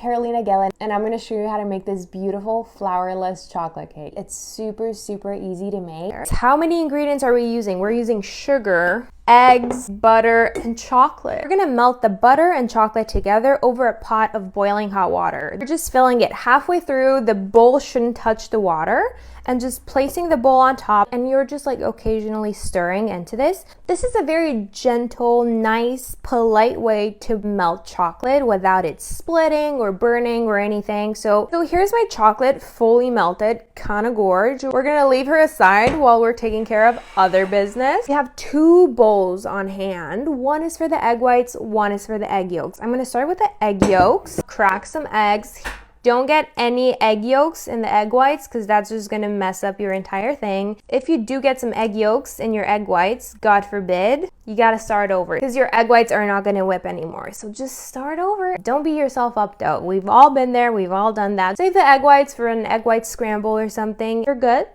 Carolina Gelen, and I'm going to show you how to make this beautiful flourless chocolate cake. It's super, super easy to make. How many ingredients are we using? We're using sugar, eggs, butter, and chocolate. We're gonna melt the butter and chocolate together over a pot of boiling hot water. You're just filling it halfway through. The bowl shouldn't touch the water, and just placing the bowl on top, and you're just like occasionally stirring into this. This is a very gentle, nice, polite way to melt chocolate without it splitting or burning or anything. So here's my chocolate fully melted, kind of gorge. We're gonna leave her aside while we're taking care of other business. We have 2 bowls on hand. One is for the egg whites, one is for the egg yolks. I'm gonna start with the egg yolks. Crack some eggs. Don't get any egg yolks in the egg whites because that's just gonna mess up your entire thing. If you do get some egg yolks in your egg whites, God forbid, you gotta start over because your egg whites are not gonna whip anymore. So just start over. Don't beat yourself up though. We've all been there, we've all done that. Save the egg whites for an egg white scramble or something. You're good.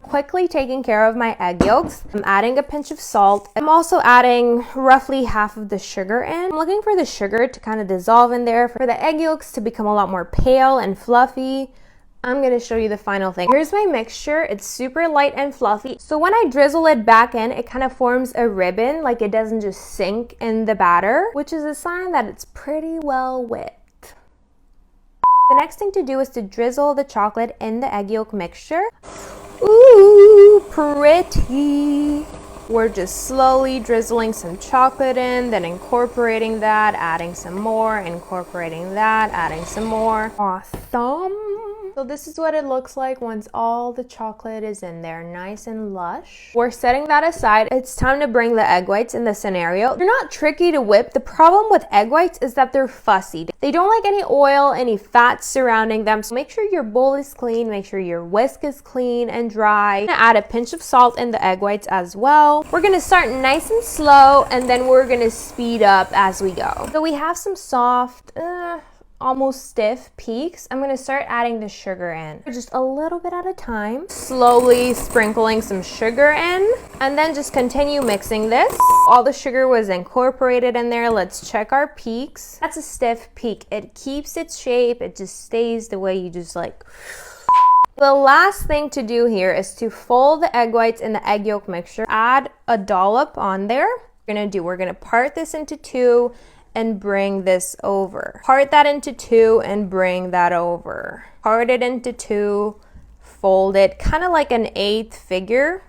Quickly taking care of my egg yolks. I'm adding a pinch of salt. I'm also adding roughly half of the sugar in. I'm looking for the sugar to kind of dissolve in there for the egg yolks to become a lot more pale and fluffy. I'm gonna show you the final thing. Here's my mixture. It's super light and fluffy. So when I drizzle it back in, it kind of forms a ribbon, like it doesn't just sink in the batter, which is a sign that it's pretty well whipped. The next thing to do is to drizzle the chocolate in the egg yolk mixture. Ooh, pretty. We're just slowly drizzling some chocolate in, then incorporating that, adding some more, incorporating that, adding some more. Awesome. So this is what it looks like once all the chocolate is in there, nice and lush. We're setting that aside. It's time to bring the egg whites in the scenario. They're not tricky to whip. The problem with egg whites is that they're fussy. They don't like any oil, any fat surrounding them. So make sure your bowl is clean, make sure your whisk is clean and dry. I'm gonna add a pinch of salt in the egg whites as well. We're gonna start nice and slow, and then we're gonna speed up as we go. So we have some soft, almost stiff peaks. I'm gonna start adding the sugar in, just a little bit at a time, slowly sprinkling some sugar in, and then just continue mixing this. All the sugar was incorporated in there. Let's check our peaks. That's a stiff peak. It keeps its shape. It just stays the way you just like. The last thing to do here is to fold the egg whites in the egg yolk mixture. Add a dollop on there. We're gonna part this into 2 and bring this over. Part that into 2 and bring that over. Part it into 2, fold it, kind of like an 8th figure.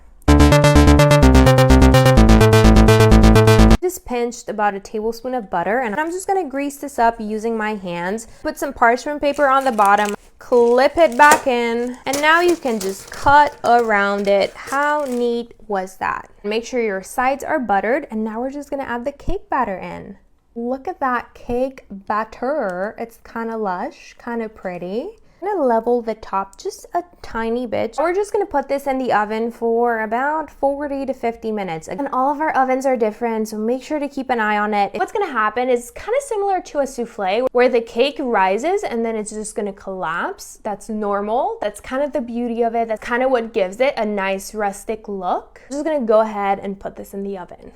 Just pinched about a tablespoon of butter, and I'm just gonna grease this up using my hands. Put some parchment paper on the bottom, clip it back in, and now you can just cut around it. How neat was that? Make sure your sides are buttered, and now we're just gonna add the cake batter in. Look at that cake batter. It's kind of lush, kind of pretty. I'm gonna level the top just a tiny bit. We're just gonna put this in the oven for about 40 to 50 minutes. And all of our ovens are different, so make sure to keep an eye on it. What's gonna happen is kind of similar to a souffle, where the cake rises and then it's just gonna collapse. That's normal. That's kind of the beauty of it. That's kind of what gives it a nice rustic look. I'm just gonna go ahead and put this in the oven.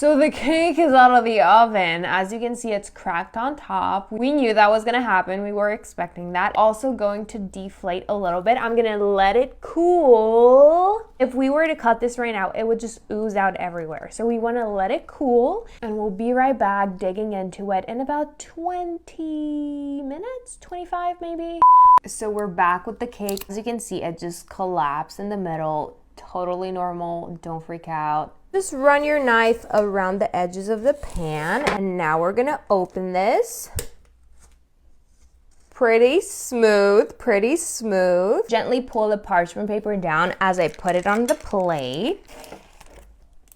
So the cake is out of the oven. As you can see, it's cracked on top. We knew that was gonna happen. We were expecting that. Also going to deflate a little bit. I'm gonna let it cool. If we were to cut this right now, it would just ooze out everywhere. So we wanna let it cool, and we'll be right back digging into it in about 20 minutes, 25 maybe. So we're back with the cake. As you can see, it just collapsed in the middle. Totally normal, don't freak out. Just run your knife around the edges of the pan, and now we're gonna open this. Pretty smooth, pretty smooth. Gently pull the parchment paper down as I put it on the plate.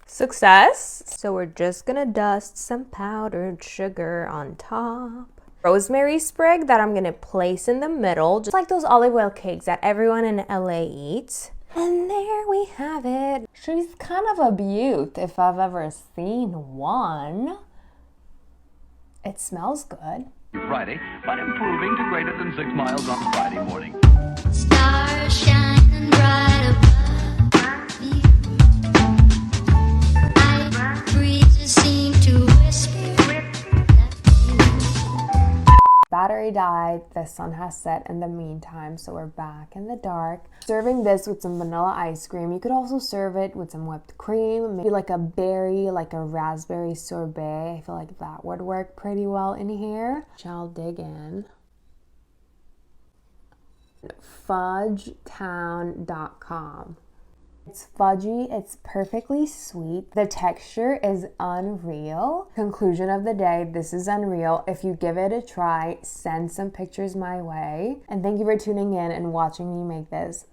Success. So we're just gonna dust some powdered sugar on top. Rosemary sprig that I'm gonna place in the middle, just like those olive oil cakes that everyone in LA eats. And there we have it. She's kind of a beaut if I've ever seen one. It smells good. Friday, but improving to greater than 6 miles on Friday morning. Stars shining bright above you. Night breezes seem to whisper. battery died. The sun has set in the meantime, so we're back in the dark. Serving this with some vanilla ice cream. You could also serve it with some whipped cream, maybe like a berry, like a raspberry sorbet. I feel like that would work pretty well in here. Shall dig in. Fudgetown.com. It's fudgy, it's perfectly sweet. The texture is unreal. Conclusion of the day, this is unreal. If you give it a try, send some pictures my way. And thank you for tuning in and watching me make this.